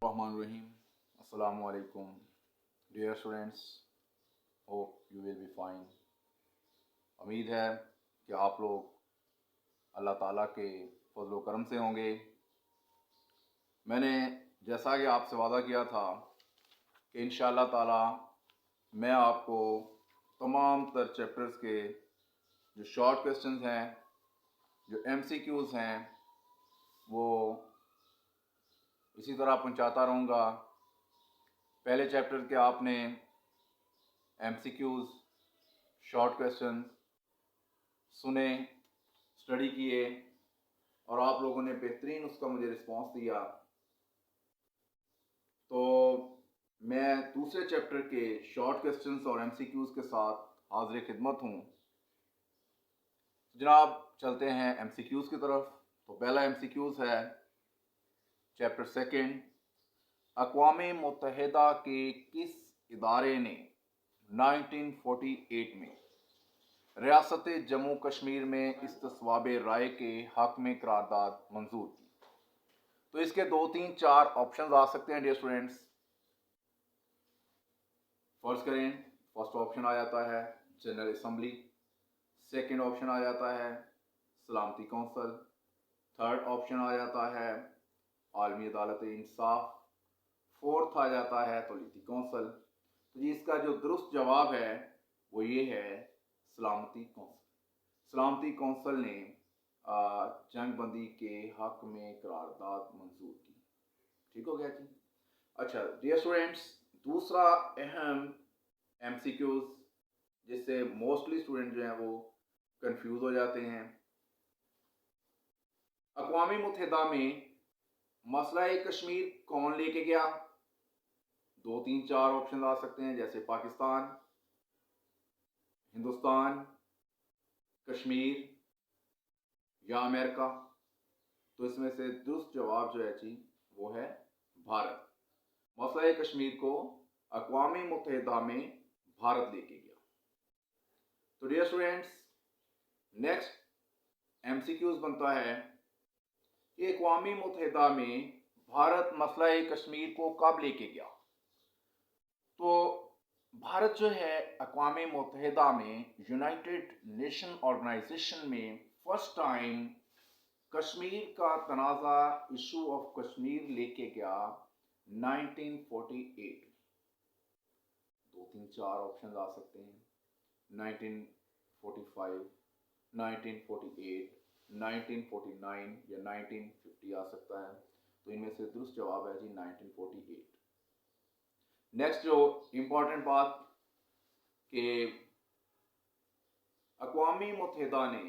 Rahim. Assalamu alaikum. Dear students, hope you will be fine. उम्मीद है कि आप लोग अल्लाह ताला के फजल व करम से होंगे। मैंने जैसा कि आपसे वादा किया था कि इंशाअल्लाह ताला मैं आपको तमाम तर चैप्टर्स के जो शॉर्ट क्वेश्चंस हैं, जो MCQs हैं, वो इसी तरह पहुंचाता रहूँगा। पहले चैप्टर के आपने MCQs शॉर्ट क्वेश्चन सुने, स्टडी किए और आप लोगों ने बेहतरीन उसका मुझे रिस्पांस दिया। तो मैं दूसरे चैप्टर के शॉर्ट क्वेश्चंस और MCQs के साथ हाजिर खिदमत हूँ। जनाब चलते हैं MCQs की तरफ। तो पहला MCQs है चैप्टर सेकंड, अक़वाम मुत्तहिदा के किस इदारे ने 1948 में रियासत जम्मू कश्मीर में इस्तिस्वाब राय के हक में करारदाद मंजूर की? तो इसके 2, 3, 4 ऑप्शन आ सकते हैं डियर स्टूडेंट्स। फर्ज करें, फर्स्ट ऑप्शन आ जाता है जनरल असम्बली, सेकंड ऑप्शन आ जाता है सलामती कौंसल, थर्ड ऑप्शन आ जाता है आलमी अदालत इंसाफ, फोर्थ आ जाता है तौलीती कौंसल। तो जी इसका जो दुरुस्त जवाब है वो ये है सलामती कौंसल। सलामती कौंसल ने जंग बंदी के हक में करारदाद मंजूर की। ठीक हो गया जी। अच्छा डियर स्टूडेंट्स, दूसरा अहम MCQs जिससे मोस्टली स्टूडेंट जो हैं वो कंफ्यूज हो जाते हैं। अक़वाम मुत्तहिदा में मसला कश्मीर कौन लेके गया? 2, 3, 4 ऑप्शन आ सकते हैं, जैसे पाकिस्तान, हिंदुस्तान, कश्मीर या अमेरिका। तो इसमें से दुरुस्त जवाब जो है जी वो है भारत। मसला कश्मीर को अक़वाम मुत्तहिदा में भारत लेके गया। तो डियर स्टूडेंट्स, नेक्स्ट MCQs बनता है कि अक़वाम मुत्तहिदा में भारत मसला कश्मीर को कब लेके गया? तो भारत जो है अक़वाम मुत्तहिदा में यूनाइटेड नेशन ऑर्गेनाइजेशन में फर्स्ट टाइम कश्मीर का तनाज़ा इशू ऑफ कश्मीर लेके गया 1948। 2, 3, 4 ऑप्शन आ सकते हैं, 1945, 1948, 1949 या 1950 आ सकता है। तो इनमें से दुरुस्त जवाब है जी 1948। नेक्स्ट जो इम्पोर्टेंट बात कि अक़वाम मुत्तहिदा ने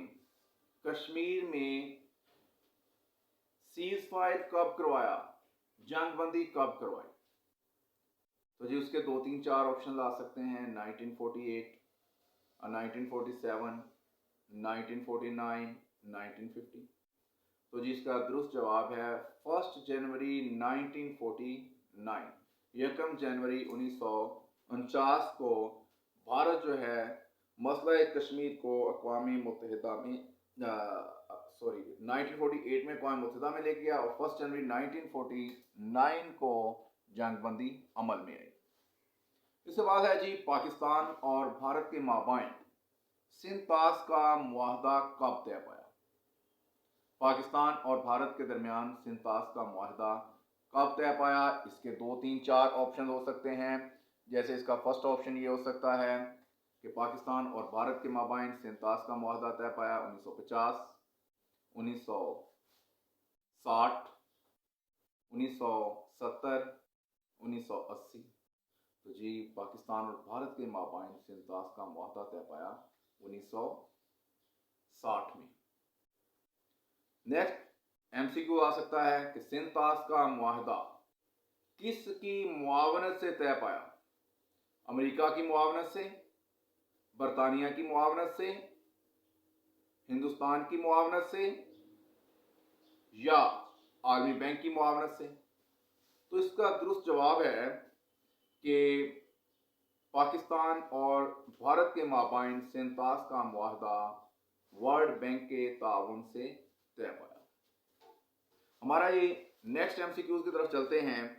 कश्मीर में सीज फायर कब करवाया, जंग बंदी कब करवाई? तो जी उसके 2, 3, 4 ऑप्शन ला सकते हैं, 1948, 1947, 1949, 1950। तो जी इसका दुरुस्त जवाब है 1 जनवरी 1949। 1 जनवरी 1949 को भारत जो है मसला कश्मीर को अक़वाम मुत्तहिदा में 1948 में अक़वाम मुत्तहिदा में ले गया और 1 जनवरी 1949 को जंग बंदी अमल में आई। इसके बाद है जी पाकिस्तान और भारत के माबैन सिंतास का मुआहदा कब तय पाया? पाकिस्तान और भारत के दरमियान सिंतास का मुआहदा कब तय पाया? इसके 2, 3, 4 ऑप्शन हो सकते हैं, जैसे इसका फर्स्ट ऑप्शन ये हो सकता है कि पाकिस्तान और भारत के माबैन सिंतास का मुआहदा तय पाया 1950, 1960, 1970, 1980। तो जी पाकिस्तान और भारत के माबैन सिंतास का मुआहदा तय पाया 1960 में। नेक्स्ट MCQ आ सकता है कि सिंतास का मुआहदा किसकी मुआवनत से तय पाया? अमेरिका की मुआवनत से, बरतानिया की मुआवनत से, हिंदुस्तान की मुआवनत से या आलमी बैंक की मुआवनत से? तो इसका दुरुस्त जवाब है कि पाकिस्तान और भारत के माबैन सिंतास का मुआहदा वर्ल्ड बैंक के ताउन से तय पाया। हमारा ये नेक्स्ट MCQs की तरफ चलते हैं।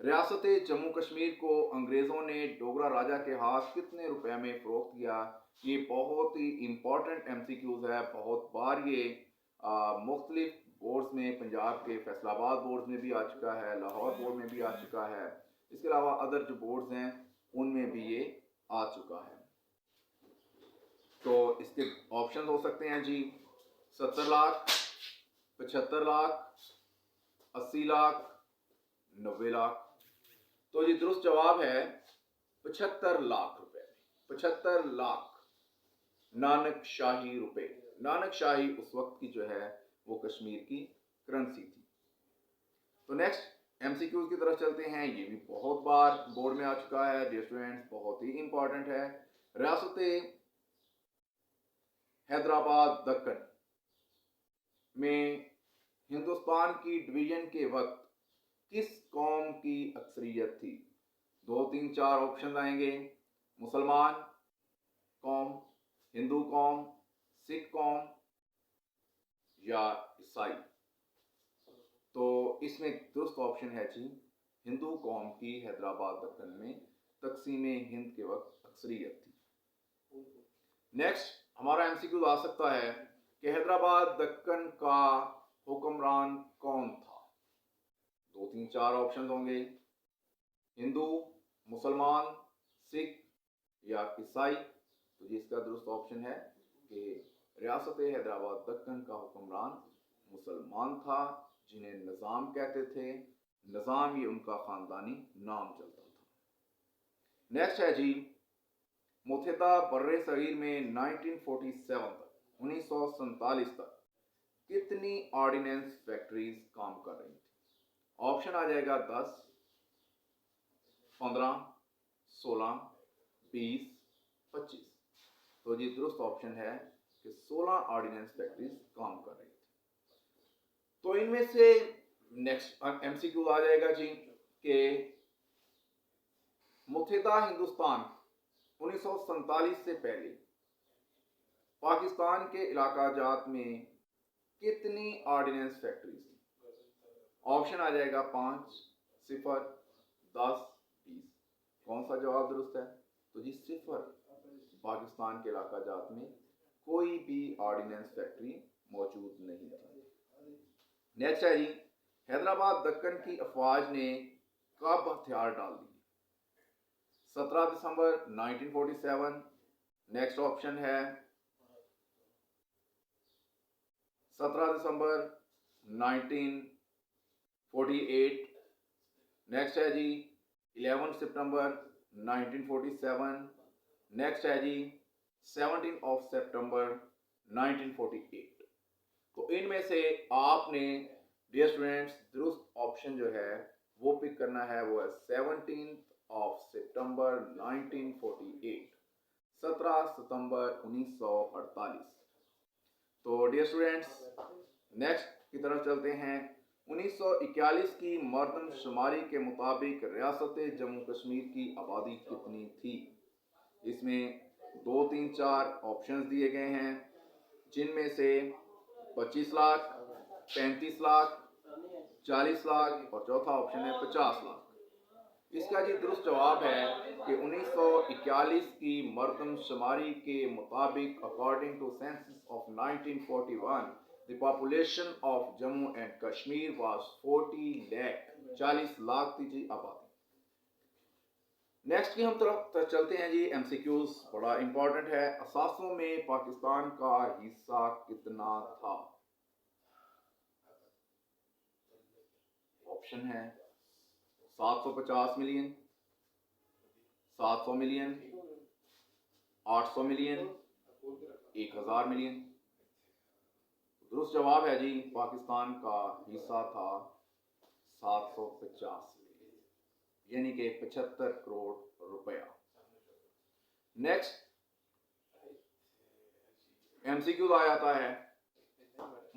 रियासत जम्मू कश्मीर को अंग्रेज़ों ने डोगरा राजा के हाथ कितने रुपए में फ़रोख्त किया? ये बहुत ही इम्पॉर्टेंट एमसीक्यूज़ है। बहुत बार ये मुख्तलिफ बोर्ड्स में, पंजाब के फैसलाबाद बोर्ड में भी आ चुका है, लाहौर बोर्ड में भी आ चुका है, इसके अलावा अदर जो बोर्ड्स हैं उनमें भी ये आ चुका है। तो इसके ऑप्शन हो सकते हैं जी 70 लाख, 75 लाख, 80 लाख, 90 लाख। तो ये दुरुस्त जवाब है 75 लाख रुपए। 75 लाख नानक शाही रुपए। नानक शाही उस वक्त की जो है वो कश्मीर की करेंसी थी। तो नेक्स्ट एमसीक्यूज की तरफ चलते हैं। ये भी बहुत बार बोर्ड में आ चुका है डियर स्टूडेंट्स, बहुत ही इंपॉर्टेंट है। रियासत हैदराबाद दक्कन में हिंदुस्तान की डिवीजन के वक्त किस कौम की अक्सरियत थी? 2, 3, 4 ऑप्शन आएंगे। मुसलमान कौम, हिंदू कौम, सिख कौम या ईसाई। तो इसमें दुरुस्त ऑप्शन है जी हिंदू कौम की हैदराबाद दक्कन में तकसीम हिंद के वक्त अक्सरियत थी। नेक्स्ट हमारा एमसीक्यू आ सकता है कि हैदराबाद दक्कन का हुक्मरान कौन था? 2, 3, 4 ऑप्शन होंगे। हिंदू, मुसलमान, सिख या ईसाई। तो जिसका दुरुस्त ऑप्शन है कि रियासत हैदराबाद दक्कन का हुक्मरान मुसलमान था, जिन्हें निज़ाम कहते थे। निज़ाम ये उनका ख़ानदानी नाम चलता था। नेक्स्ट है जी मुत्तहिदा बर्रे सगीर में 1947 तक, 1947 तक कितनी ऑर्डिनेंस फैक्ट्रीज काम कर रही थी? ऑप्शन आ जाएगा 10, 15, 16, 20, 25। तो जी दुरुस्त ऑप्शन है कि 16 ऑर्डिनेंस फैक्ट्रीज काम कर रही थी। तो इनमें से नेक्स्ट एमसीक्यू आ जाएगा जी कि मुत्तहिदा हिंदुस्तान 1947 से पहले पाकिस्तान के इलाका जात में कितनी ऑर्डिनेंस फैक्ट्रीज थी? ऑप्शन आ जाएगा 5, 0, 10, 20। कौन सा जवाब दुरुस्त है? तो जी 0। पाकिस्तान के इलाका जात में कोई भी ऑर्डिनेंस फैक्ट्री मौजूद नहीं थी। नेक्स्ट है जी हैदराबाद दक्कन की अफवाज ने कब हथियार डाल दिए? 17 दिसंबर 1947। नेक्स्ट ऑप्शन है 17 दिसंबर 1948। नेक्स्ट है जी 11 सितंबर 1947। नेक्स्ट है जी 17 सितंबर 1948। तो इनमें से आपने डियर स्टूडेंट्स दुरुस्त ऑप्शन जो है वो पिक करना है, वो है 17 सितंबर 1948, 17 सितंबर 1948। तो डियर स्टूडेंट्स नेक्स्ट की तरफ चलते हैं। 1941 की मर्दमशुमारी के मुताबिक रियासत जम्मू कश्मीर की आबादी कितनी थी? इसमें 2, 3, 4 ऑप्शंस दिए गए हैं, जिनमें से 25 लाख, 35 लाख, 40 लाख और चौथा ऑप्शन है 50 लाख। इसका जी दुरुस्त जवाब है कि 1941 की मर्दमशुमारी के मुताबिक according to census of 1941 the population of Jammu and Kashmir was 40 lakh, 40 lakh थी जी आबादी। नेक्स्ट की हम तरफ चलते हैं जी एमसीक्यूज, बड़ा इंपॉर्टेंट है। असासों में पाकिस्तान का हिस्सा कितना था? ऑप्शन है 750 मिलियन, 700 मिलियन, 800 मिलियन, 1000 मिलियन। दुरुस्त जवाब है जी पाकिस्तान का हिस्सा था 750 मिलियन, यानी कि 75 करोड़ रुपया। नेक्स्ट एमसीक्यू आ जाता है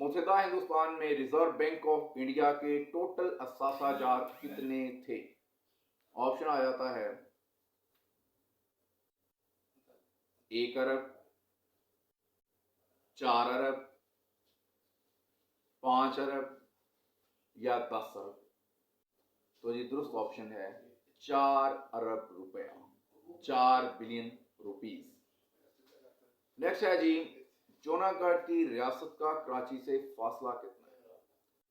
मुत्तहिदा हिंदुस्तान में रिजर्व बैंक ऑफ इंडिया के टोटल असासाजात कितने थे? ऑप्शन आ जाता है 1 अरब, 4 अरब, 5 अरब या 10 अरब। तो तो जी दुरुस्त ऑप्शन है 4 अरब रुपया, 4 बिलियन रुपीस। नेक्स्ट है जी, जूनागढ़ की रियासत का कराची से फासला कितना है?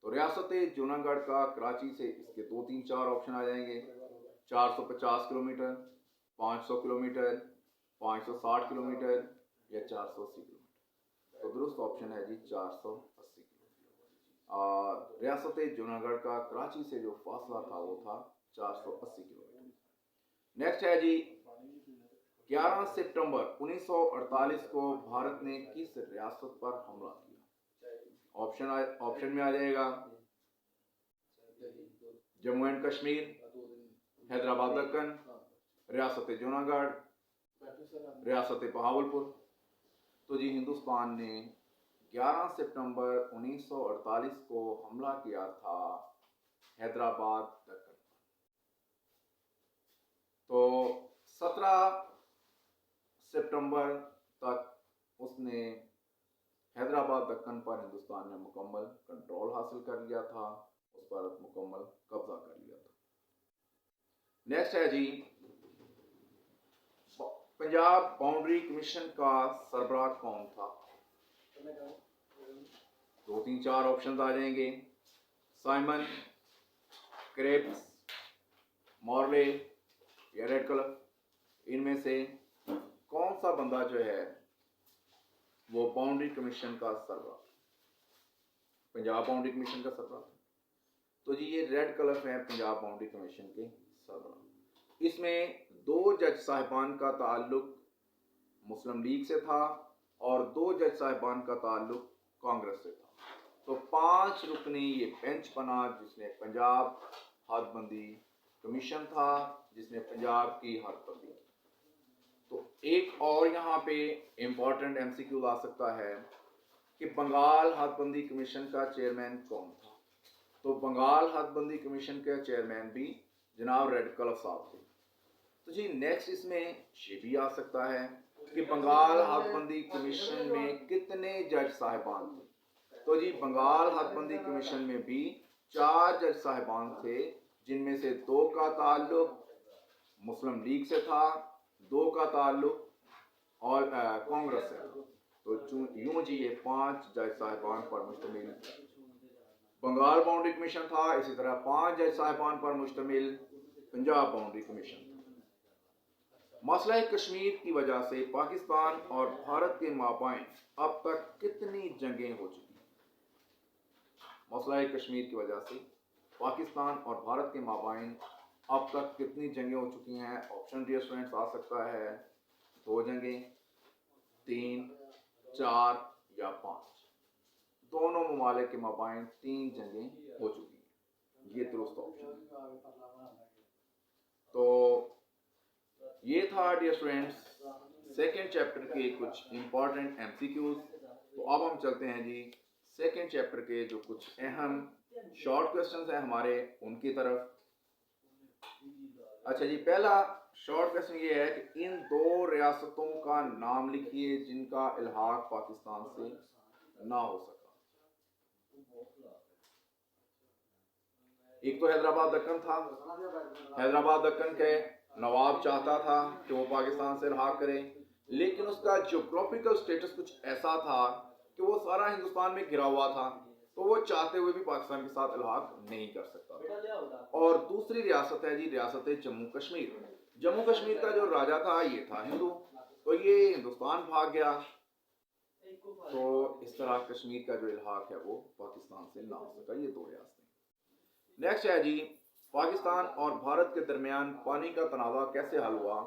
तो रियासत जूनागढ़ का कराची से इसके 2, 3, 4 ऑप्शन आ जाएंगे। 450 किलोमीटर, 500 किलोमीटर, 560 किलोमीटर या 480 किलोमीटर। तो दुरुस्त ऑप्शन है जी 480 किलोमीटर। रियासत जूनागढ़ का कराची से जो फासला था वो था 480 किलोमीटर। नेक्स्ट है जी, 11 सितंबर 1948 को भारत ने किस रियासत पर हमला किया? ऑप्शन में आ जाएगा जम्मू एंड कश्मीर, हैदराबाद दक्कन, रियासत जूनागढ़, रियासत बहावलपुर। तो जी हिंदुस्तान ने 11 सितंबर 1948 को हमला किया था हैदराबाद दक्कन पर। तो 17 सितंबर तक उसने हैदराबाद दक्कन पर हिंदुस्तान ने मुकम्मल कंट्रोल हासिल कर लिया था, उस पर मुकम्मल कब्जा कर लिया था। नेक्स्ट है जी, पंजाब बाउंड्री कमीशन का सरबराह कौन था? 2, 3, 4 ऑप्शन आ जाएंगे। साइमन, क्रेप्स, मॉर्ले या रेडक्लिफ। इनमें से कौन सा बंदा जो है वो बाउंड्री कमीशन का सरबराह, पंजाब बाउंड्री कमीशन का सरबराह? तो जी ये रेडक्लिफ है पंजाब बाउंड्री कमीशन के सरबराह। इसमें 2 जज साहिबान का ताल्लुक मुस्लिम लीग से था और 2 जज साहिबान का ताल्लुक कांग्रेस से था। तो 5 रुकनी ये बेंच बना जिसने पंजाब हदबंदी कमीशन था, जिसने पंजाब की हदबंदी की। तो एक और यहाँ पे इम्पोर्टेंट एमसीक्यू आ सकता है कि बंगाल हदबंदी कमीशन का चेयरमैन कौन था? तो बंगाल हदबंदी कमीशन के चेयरमैन भी जनाब रेडक्लिफ साहब थे। तो जी नेक्स्ट इसमें ये भी आ सकता है कि बंगाल हदबंदी कमीशन में कितने जज साहिबान थे? तो जी बंगाल हदबंदी कमीशन में भी 4 जज साहिबान थे, जिनमें से 2 का ताल्लुक मुस्लिम लीग से था, 2 का ताल्लुक और कांग्रेस से था। तो यूं जी ये 5 जज साहिबान पर मुश्तमिल बंगाल बाउंड्री कमीशन था। इसी तरह 5 जज साहिबान पर मुश्तमिल पंजाब बाउंड्री कमीशन। मसला कश्मीर की वजह से पाकिस्तान और भारत के माबैन अब तक कितनी जंगें हो चुकी हैं? मसला कश्मीर की वजह से पाकिस्तान और भारत के माबैन अब तक कितनी जंगें हो चुकी हैं? ऑप्शन डियर स्टूडेंट्स आ सकता है 2 जंगें, 3, 4 या 5। दोनों ममालिक के माबैन 3 जंगें हो चुकी हैं, ये दुरुस्त ऑप्शन है। तो ये था डियर स्टूडेंट्स सेकेंड चैप्टर के कुछ इंपॉर्टेंट एमसीक्यूज। तो अब हम चलते हैं जी सेकेंड चैप्टर के जो कुछ अहम शॉर्ट क्वेश्चंस हैं हमारे उनकी तरफ। अच्छा जी, पहला शॉर्ट क्वेश्चन ये है कि इन 2 रियासतों का नाम लिखिए जिनका इल्हाक पाकिस्तान से ना हो सका। एक तो हैदराबाद दक्कन था। हैदराबाद दक्कन के नवाब चाहता था कि वो पाकिस्तान से इल्हाक करे, लेकिन उसका ज्योग्राफिकल स्टेटस कुछ ऐसा था कि वो सारा हिंदुस्तान में घिरा हुआ था, तो वो चाहते हुए भी पाकिस्तान के साथ इल्हाक नहीं कर सकता था। और दूसरी रियासत है जी रियासत जम्मू कश्मीर। जम्मू कश्मीर का जो राजा था ये था हिंदू, तो ये हिंदुस्तान भाग गया, तो इस तरह कश्मीर का जो इल्हाक है वो पाकिस्तान से ना हो सका। ये 2 रियासतें। नेक्स्ट है जी, पाकिस्तान और भारत के दरमियान पानी का तनाज़ा कैसे हल हुआ?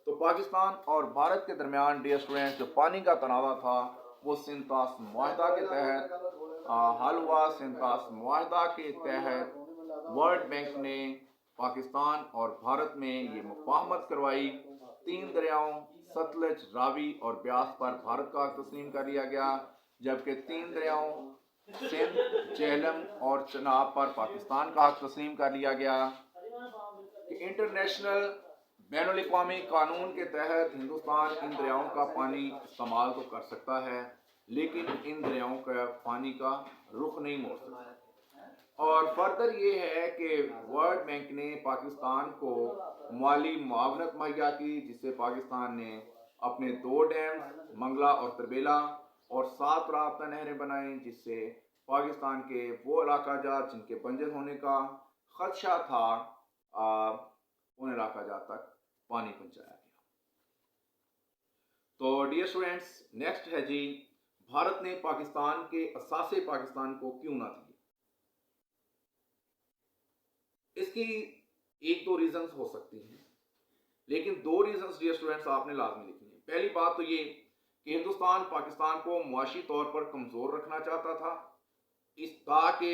तो पाकिस्तान और भारत के दरमियान डियर स्टूडेंट्स जो पानी का तनाज़ा था वो सिंतास मुआहदा के तहत हल हुआ। सिंतास मुआहदा के तहत वर्ल्ड बैंक ने पाकिस्तान और भारत में ये मुफाहमत करवाई। 3 दरियाओं सतलज, रावी और ब्यास पर भारत का हक तस्लीम कर लिया गया, जबकि 3 दरियाओं सिंध, झेलम और चनाब पर पाकिस्तान का हक तस्लीम कर लिया गया। इंटरनेशनल बैनुल-अक़वामी कानून के तहत हिंदुस्तान इन दरियाओं का पानी इस्तेमाल तो कर सकता है, लेकिन इन दरियाओं का पानी का रुख नहीं मोड़ सकता। और फर्दर ये है कि वर्ल्ड वर्ल्ड बैंक ने पाकिस्तान को माली मुआवनत मुहैया की, जिससे पाकिस्तान ने अपने 2 डैम मंगला और तरबेला और 7 राबता नहरें बनाई, जिससे पाकिस्तान के वो इलाका जात जिनके बंजर होने का खदशा था उन इलाका जात तक पानी पहुंचाया गया। तो डियर स्टूडेंट्स, नेक्स्ट है जी, भारत ने पाकिस्तान के असासे पाकिस्तान को क्यों ना दिए? इसकी 1-2 रीजंस हो सकती हैं, लेकिन 2 रीजंस डियर स्टूडेंट्स आपने लाजमी लिखनी है। पहली बात तो ये कि हिंदुस्तान पाकिस्तान को मुआशी तौर पर कमजोर रखना चाहता था, इस ताकि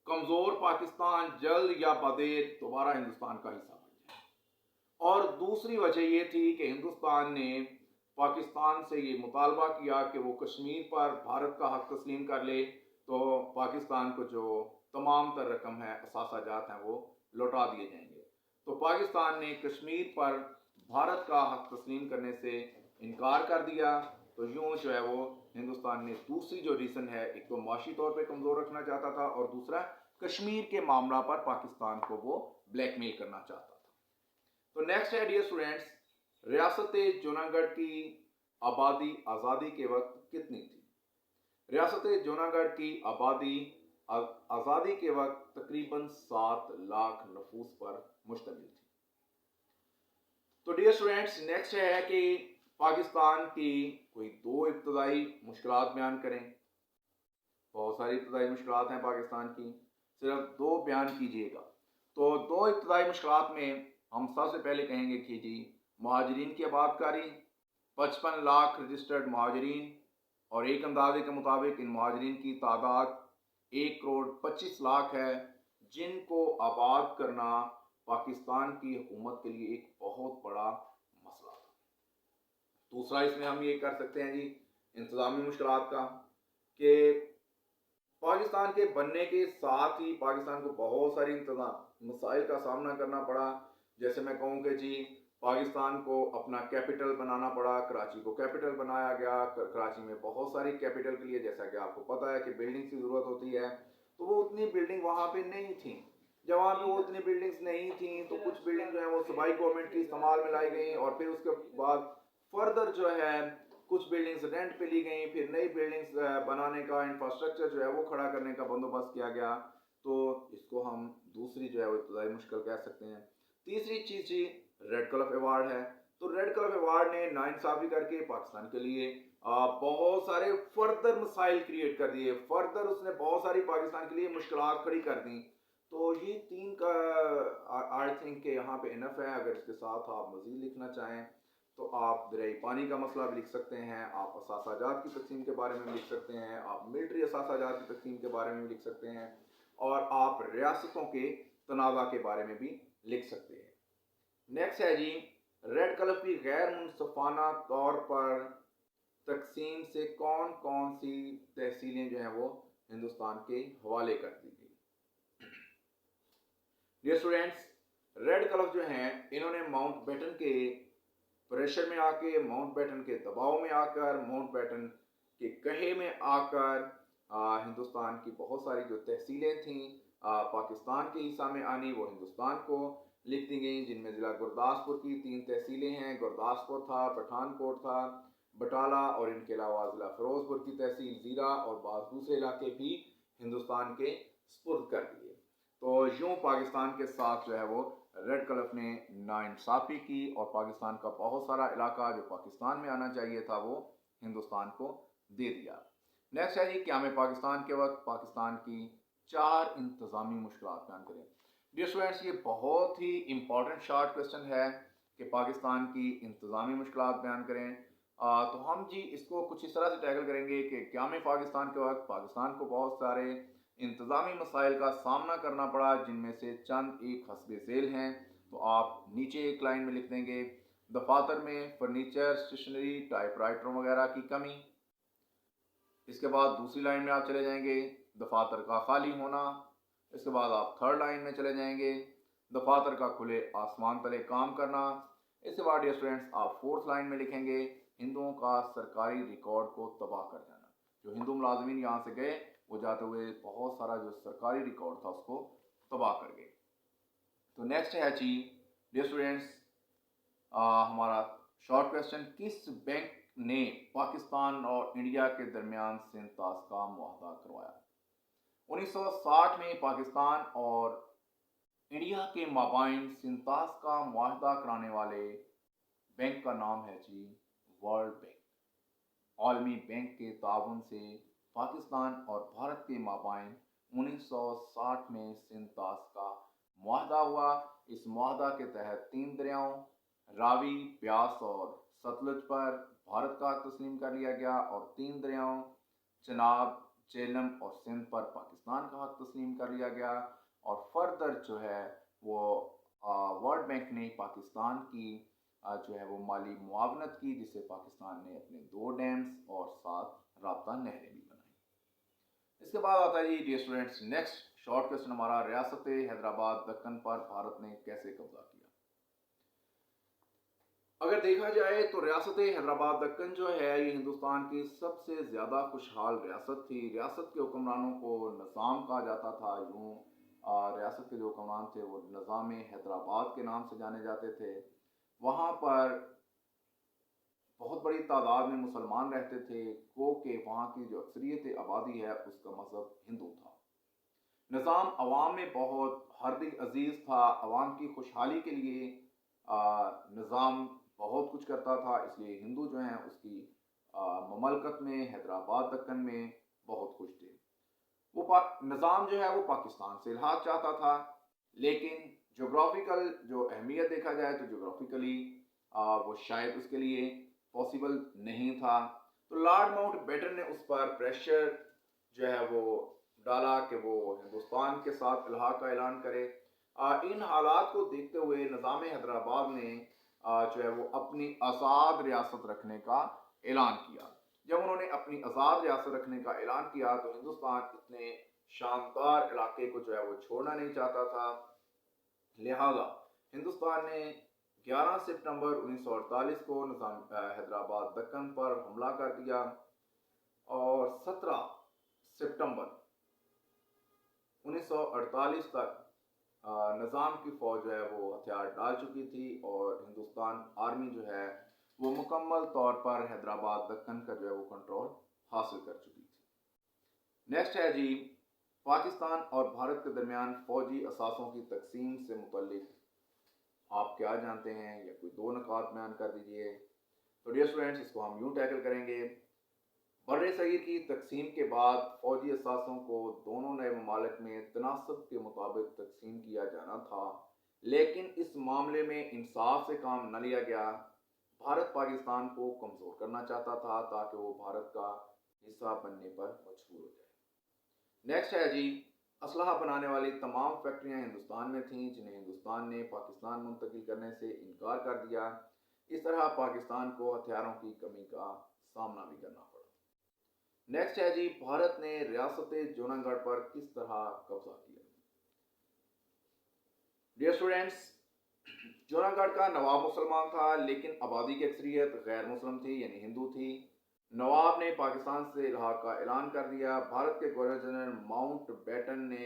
कमजोर पाकिस्तान जल्द या बदेर दोबारा हिंदुस्तान का हिस्सा बन जाए। और दूसरी वजह यह थी कि हिंदुस्तान ने पाकिस्तान से ये मुतालबा किया कि वो कश्मीर पर भारत का हक तस्लीम कर ले, तो पाकिस्तान को जो तमाम तर रकम है, असासा जात हैं, वो लौटा दिए जाएंगे। तो पाकिस्तान ने कश्मीर पर भारत का हक तस्लीम करने से इनकार कर दिया। तो यूँ जो है वो हिंदुस्तान ने दूसरी जो रीज़न है, एक तो माशी तौर पे कमज़ोर रखना चाहता था और दूसरा कश्मीर के मामला पर पाकिस्तान को वो ब्लैकमेल करना चाहता था। तो नेक्स्ट है डियर स्टूडेंट्स, रियासत जूनागढ़ की आबादी आज़ादी के वक्त कितनी थी? रियासत जूनागढ़ की आबादी आज़ादी के वक्त तकरीबन 7 लाख नफूस पर मुश्तमिल थी। तो डियर स्टूडेंट्स, नेक्स्ट है कि पाकिस्तान की कोई 2 इब्तदाई मुश्किलात बयान करें। बहुत सारी इब्तदाई मुश्किलात हैं पाकिस्तान की, सिर्फ 2 बयान कीजिएगा। तो 2 इब्तदाई मुश्किलात में हम सबसे पहले कहेंगे कि जी महाजरीन की आबादकारी, 55 लाख रजिस्टर्ड महाजरीन, और एक अंदाजे के मुताबिक इन महाजरीन की तादाद 1 करोड़ 25 लाख है, जिनको आबाद करना पाकिस्तान की हुकूमत के लिए एक बहुत बड़ा मसला था। दूसरा इसमें हम ये कर सकते हैं जी इंतज़ामी मुश्किलात का, कि पाकिस्तान के बनने के साथ ही पाकिस्तान को बहुत सारी इंतज़ाम मसाइल का सामना करना पड़ा। जैसे मैं कहूँ कि जी पाकिस्तान को अपना कैपिटल बनाना पड़ा, कराची को कैपिटल बनाया गया। कराची में बहुत सारी कैपिटल के लिए, जैसा कि आपको पता है कि बिल्डिंग्स की ज़रूरत होती है, तो वो उतनी बिल्डिंग वहाँ पे नहीं थी। जब वहाँ पे वो उतनी बिल्डिंग्स नहीं थी तो कुछ बिल्डिंग जो है वो सूबाई गवर्नमेंट की इस्तेमाल में लाई गई, और फिर उसके बाद फर्दर जो है कुछ बिल्डिंग्स रेंट पे ली गई, फिर नई बिल्डिंग्स बनाने का इंफ्रास्ट्रक्चर जो है वो खड़ा करने का बंदोबस्त किया गया। तो इसको हम दूसरी जो है वो इब्तदाई मुश्किल कह सकते हैं। तीसरी चीज़ जी रेड क्लिफ अवार्ड है। तो रेड क्लिफ अवार्ड ने नाइंसाफ़ी करके पाकिस्तान के लिए बहुत सारे फर्दर मसाइल क्रिएट कर दिए, फर्दर उसने बहुत सारी पाकिस्तान के लिए मुश्किलात खड़ी कर दी। तो ये 3 का आई थिंक के यहाँ पे इनफ है। अगर इसके साथ आप मज़ीद लिखना चाहें तो आप दरियाई पानी का मसला भी लिख सकते हैं, आप असासाजात की तकसीम के बारे में भी लिख सकते हैं, आप मिलिट्री असासाजात की तकसीम के बारे में भी लिख सकते हैं, और आप रियासतों के तनाज़ा के बारे में भी लिख सकते हैं। नेक्स्ट है जी रेड क्लिफ की गैर मुनसफाना तौर पर तकसीम से कौन कौन सी तहसीलें जो हैं वो हिंदुस्तान के हवाले कर दी गई? डियर स्टूडेंट्स, रेड क्लिफ जो हैं इन्होंने माउंटबेटन के प्रेशर में आके, माउंटबेटन के दबाव में आकर, माउंटबेटन के कहे में आकर हिंदुस्तान की बहुत सारी जो तहसीलें थीं पाकिस्तान के हिस्सा में आनी, वो हिंदुस्तान को लिख दी गई, जिनमें ज़िला गुरदासपुर की 3 तहसीलें हैं। गुरदासपुर था, पठानकोट था, बटाला, और इनके अलावा ज़िला फिरोजपुर की तहसील ज़ीरा और बाज़ दूसरे इलाके भी हिंदुस्तान के सुपुर्द कर दिए। तो यूँ पाकिस्तान के साथ जो है वो रेड क्लिफ ने नाइंसाफ़ी की, और पाकिस्तान का बहुत सारा इलाका जो पाकिस्तान में आना चाहिए था वो हिंदुस्तान को दे दिया। नेक्स्ट है जी क़याम पाकिस्तान के वक्त पाकिस्तान की 4 इंतज़ामी मुश्किलात बयान करें। डियर स्टूडेंट्स, ये बहुत ही इंपॉर्टेंट शॉर्ट क्वेश्चन है कि पाकिस्तान की इंतज़ामी मुश्किलात बयान करें। तो हम जी इसको कुछ इस तरह से टैकल करेंगे कि क़याम पाकिस्तान के वक्त पाकिस्तान को बहुत सारे इंतज़ामी मसाइल का सामना करना पड़ा, जिनमें से चंद एक हस्बे ज़ेल हैं। तो आप नीचे एक लाइन में लिख देंगे दफातर में फर्नीचर, स्टेशनरी, टाइपराइटर वगैरह की कमी। इसके बाद दूसरी लाइन में आप चले जाएंगे दफातर का खाली होना। इसके बाद आप थर्ड लाइन में चले जाएंगे दफातर का खुले आसमान तले काम करना। इसके बाद डियर स्टूडेंट्स आप फोर्थ लाइन में लिखेंगे हिंदुओं का सरकारी रिकॉर्ड को तबाह कर जाना। जो हिंदू मुलाजमीन यहाँ से गए वो जाते हुए बहुत सारा जो सरकारी रिकॉर्ड था उसको तबाह कर गए। तो नेक्स्ट है जी डियर स्टूडेंट्स, हमारा शॉर्ट क्वेश्चन, किस बैंक ने पाकिस्तान और इंडिया के दरमियान सिंतास का मुआहदा करवाया? 1960 में पाकिस्तान और इंडिया के माबाइन सिंतास का मुआहदा कराने वाले बैंक का नाम है जी वर्ल्ड बैंक। आलमी बैंक के ताउन से पाकिस्तान और भारत के माबाइन 1960 में सिंतास का मुआहदा हुआ। इस मुआहदा के तहत 3 दरियाओं रावी, ब्यास और सतलुज पर भारत का हक तस्लीम कर लिया गया और 3 दरियाओं चनाब, झेलम और सिंध पर पाकिस्तान का हक तस्लीम कर लिया गया। और फर्दर जो है वो वर्ल्ड बैंक ने पाकिस्तान की जो है वो माली मुआवनत की, जिससे पाकिस्तान ने अपने 2 डैम्स और 7 राब्ता नहरें भी बनाई। इसके बाद आता है जी dear students next short question हमारा, रियासत हैदराबाद दक्कन पर भारत ने कैसे कब्जा किया? अगर देखा जाए तो रियासत हैदराबाद दक्कन जो है ये हिंदुस्तान की सबसे ज़्यादा खुशहाल रियासत थी। रियासत के हुक्मरानों को निज़ाम कहा जाता था। यूँ रियासत के जो हुक्मरान थे वो निज़ाम हैदराबाद के नाम से जाने जाते थे। वहाँ पर बहुत बड़ी तादाद में मुसलमान रहते थे, क्योंकि वहाँ की जो अक्सरियत आबादी है उसका मज़हब हिंदू था। निज़ाम अवाम में बहुत हरदिल अजीज़ था। अवाम की खुशहाली के लिए निज़ाम बहुत कुछ करता था, इसलिए हिंदू जो हैं उसकी ममलकत में हैदराबाद दक्कन में बहुत खुश थे। वो निज़ाम जो है वो पाकिस्तान से इल्हाक चाहता था, लेकिन जोग्राफिकल जो अहमियत देखा जाए तो जोग्राफिकली वो शायद उसके लिए पॉसिबल नहीं था। तो लॉर्ड माउंटबेटन ने उस पर प्रेशर जो है वो डाला कि वो हिंदुस्तान के साथ इल्हाक का ऐलान करे। इन हालात को देखते हुए निज़ाम हैदराबाद ने जो है वो अपनी आज़ाद रियासत रखने का ऐलान किया। जब उन्होंने अपनी आज़ाद रियासत रखने का ऐलान किया तो हिंदुस्तान इतने शानदार इलाके को जो है वो छोड़ना नहीं चाहता था। लिहाजा हिंदुस्तान ने 11 सितंबर 1948 को निज़ाम हैदराबाद दक्कन पर हमला कर दिया और 17 सितंबर 1948 तक निज़ाम की फ़ौज जो है वो हथियार डाल चुकी थी और हिंदुस्तान आर्मी जो है वो मुकम्मल तौर पर हैदराबाद दक्कन का जो है वो कंट्रोल हासिल कर चुकी थी। नेक्स्ट है जी पाकिस्तान और भारत के दरमियान फ़ौजी असासों की तकसीम से मुतल्लिक आप क्या जानते हैं, या कोई 2 नुकात बयान कर दीजिए। तो डियर स्टूडेंट्स इसको हम यूँ टैकल करेंगे। बर्रे सगीर की तकसीम के बाद फ़ौजी असासों को दोनों नए ममालिक में तनासब के मुताबिक तकसीम किया जाना था, लेकिन इस मामले में इंसाफ से काम न लिया गया। भारत पाकिस्तान को कमज़ोर करना चाहता था ताकि वो भारत का हिस्सा बनने पर मजबूर हो जाए। नेक्स्ट है जी असलहा बनाने वाली तमाम फैक्ट्रियाँ हिंदुस्तान में थीं, जिन्हें हिंदुस्तान ने पाकिस्तान मुंतकिल करने से इनकार कर दिया। इस तरह पाकिस्तान को हथियारों की कमी का सामना भी करना पड़ा। नेक्स्ट है जी भारत ने रियासत जूनागढ़ पर किस तरह कब्जा किया? डियर स्टूडेंट्स जूनागढ़ का नवाब मुसलमान था, लेकिन आबादी की अक्सरियत गैर मुस्लिम थी यानी हिंदू थी। नवाब ने पाकिस्तान से इल्हाक का ऐलान कर दिया। भारत के गवर्नर जनरल माउंटबेटन ने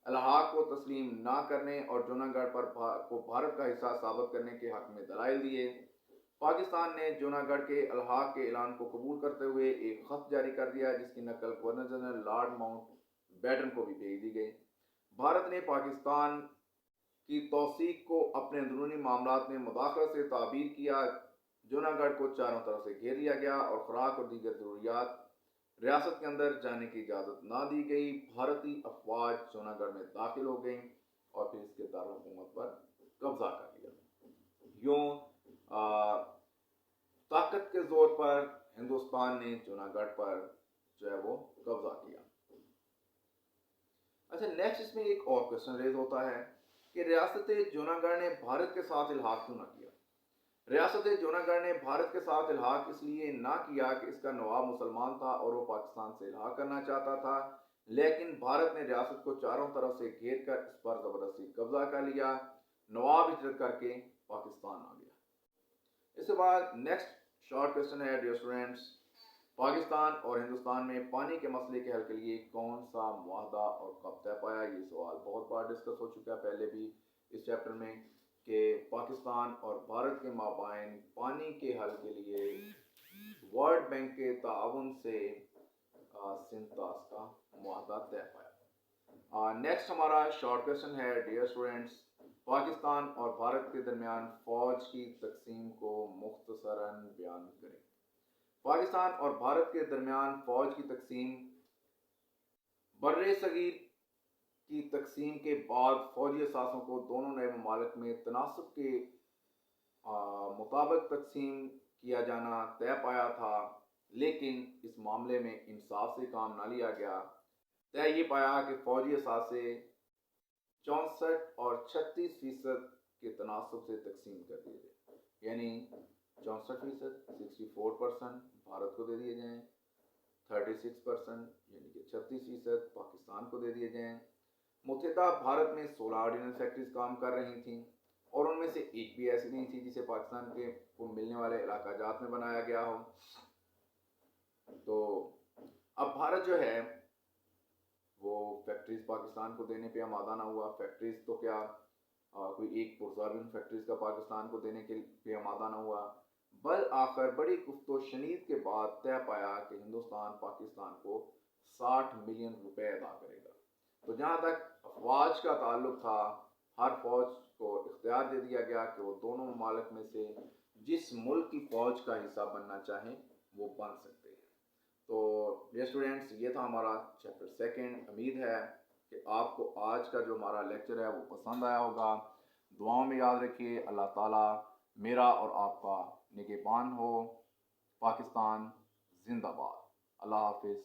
इल्हाक को तस्लीम ना करने और जूनागढ़ पर को भारत का हिस्सा साबित करने के हक में दलाइल दिए। पाकिस्तान ने जूनागढ़ के इल्हाक के ऐलान को कबूल करते हुए एक खत जारी कर दिया, जिसकी नकल गवर्नर जनरल लॉर्ड माउंटबेटन को भी भेज दी गई। भारत ने पाकिस्तान की तौसीक को अपने अंदरूनी मामलात में मुदाखलत से ताबीर किया। जूनागढ़ को चारों तरफ से घेर लिया गया और खुराक और दीगर ज़रूरियात रियासत के अंदर जाने की इजाज़त ना दी गई। भारतीय अफवाज जूनागढ़ में दाखिल हो गई और फिर इसके दारुल-हुकूमत पर कब्जा कर लिया। यूँ ताकत के जोर पर हिंदुस्तान ने जूनागढ़ पर जो है वो कब्जा किया। अच्छा नेक्स्ट इसमें एक और क्वेश्चन रेज होता है कि रियासत जूनागढ़ ने भारत के साथ इल्हाक क्यों ना किया? रियासत जूनागढ़ ने भारत के साथ इल्हाक इसलिए ना किया कि इसका नवाब मुसलमान था और वो पाकिस्तान से इल्हाक करना चाहता था, लेकिन भारत ने रियासत को चारों तरफ से घेर कर इस पर ज़बरदस्ती कब्जा कर लिया। नवाब हिजरत करके पाकिस्तान आ गया। इसके बाद नेक्स्ट शॉर्ट क्वेश्चन है डियर स्टूडेंट्स, पाकिस्तान और हिंदुस्तान में पानी के मसले के हल के लिए कौन सा मुआहदा और कब तय पाया? ये सवाल बहुत बार डिस्कस हो चुका है पहले भी। इस चैप्टर में कि पाकिस्तान और भारत के माबाइन पानी के हल के लिए वर्ल्ड बैंक के ताउन से सिंतास का मुआहदा तय पाया। नेक्स्ट हमारा शॉर्ट क्वेश्चन है, डियर स्टूडेंट्स, पाकिस्तान और भारत के दरमियान फौज की तकसीम को मुख्तसरन बयान करें। पाकिस्तान और भारत के दरमियान फौज की तकसीम बर्रे सगीर की तकसीम के बाद फौजी असासों को दोनों नए ममालिक में तनासब के मुताबिक तकसीम किया जाना तय पाया था, लेकिन इस मामले में इंसाफ से काम ना लिया गया। तय ये पाया कि फौजी असासे 64 और 36% के तनासब से तकसीम कर दिए गए, यानी 64% 64% भारत को दे दिए जाएँ, 36% यानी कि 36% पाकिस्तान को दे दिए जाएँ। मुत्तहिदा भारत में 16 ऑर्डिनेंस फैक्ट्रीज काम कर रही थीं और उनमें से एक भी ऐसी नहीं थी जिसे पाकिस्तान के को मिलने वाले इलाका जात में बनाया गया हो। तो अब भारत जो है वो फैक्ट्रीज पाकिस्तान को देने पे आमादा ना हुआ। फैक्ट्रीज तो क्या कोई एक पुरज़ाबिन फैक्ट्रीज का पाकिस्तान को देने के पे आमादा ना हुआ, बल आखिर बड़ी गुफ्तो शनीद के बाद तय पाया कि हिंदुस्तान पाकिस्तान को 60 मिलियन रुपए अदा करेगा। तो जहाँ तक अफवाज का ताल्लुक था, हर फौज को इख्तियार दे दिया गया कि वो दोनों ममालिक में से जिस मुल्क की फौज का हिस्सा बनना चाहें वो बन सकते हैं। तो डियर स्टूडेंट्स, ये था हमारा चैप्टर सेकंड। उम्मीद है कि आपको आज का जो हमारा लेक्चर है वो पसंद आया होगा। दुआओं में याद रखिए। अल्लाह ताला मेरा और आपका निगहबान हो। पाकिस्तान जिंदाबाद। अल्लाह हाफिज़।